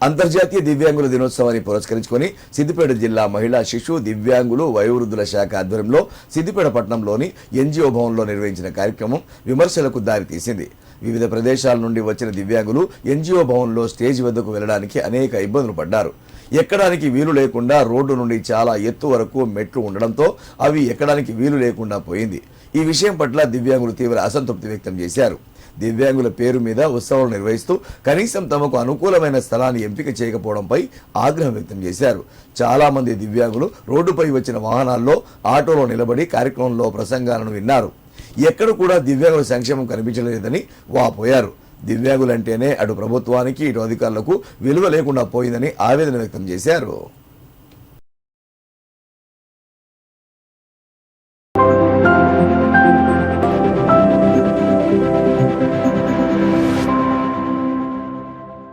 అంతర్జాతీయ దివ్యాంగుల దినోత్సవాన్ని పురస్కరించుకొని సిద్దిపేట జిల్లా మహిళా శిశు దివ్యాంగులు వయోవృద్ధుల శాఖ ఆధ్వర్యంలో సిద్దిపేట పట్టణంలోని ఎన్జీఓ భవన్లో నిర్వహించిన కార్యక్రమం విమర్శలకు దారితీసింది. వివిధ ప్రదేశాల నుండి వచ్చిన దివ్యాంగులు ఎన్జీఓ భవన్లో స్టేజ్ వద్దకు వెళ్లడానికి అనేక ఇబ్బందులు పడ్డారు. ఎక్కడానికి వీలు లేకుండా రోడ్డు నుండి చాలా ఎత్తు వరకు మెట్లు ఉండడంతో అవి ఎక్కడానికి వీలు లేకుండా పోయింది. ఈ విషయం పట్ల దివ్యాంగులు తీవ్ర అసంతృప్తి వ్యక్తం చేశారు. దివ్యాంగుల పేరు మీద ఉత్సవాలు నిర్వహిస్తూ కనీసం తమకు అనుకూలమైన స్థలాన్ని ఎంపిక చేయకపోవడంపై ఆగ్రహం వ్యక్తం చేశారు. చాలా మంది దివ్యాంగులు రోడ్డుపై వచ్చిన వాహనాల్లో, ఆటోలో నిలబడి కార్యక్రమంలో ప్రసంగాలను విన్నారు. ఎక్కడ కూడా దివ్యాంగుల సంక్షేమం కనిపించలేదని వాపోయారు. దివ్యాంగులంటేనే అటు ప్రభుత్వానికి ఇటు అధికారులకు విలువ లేకుండా పోయిందని ఆవేదన వ్యక్తం చేశారు.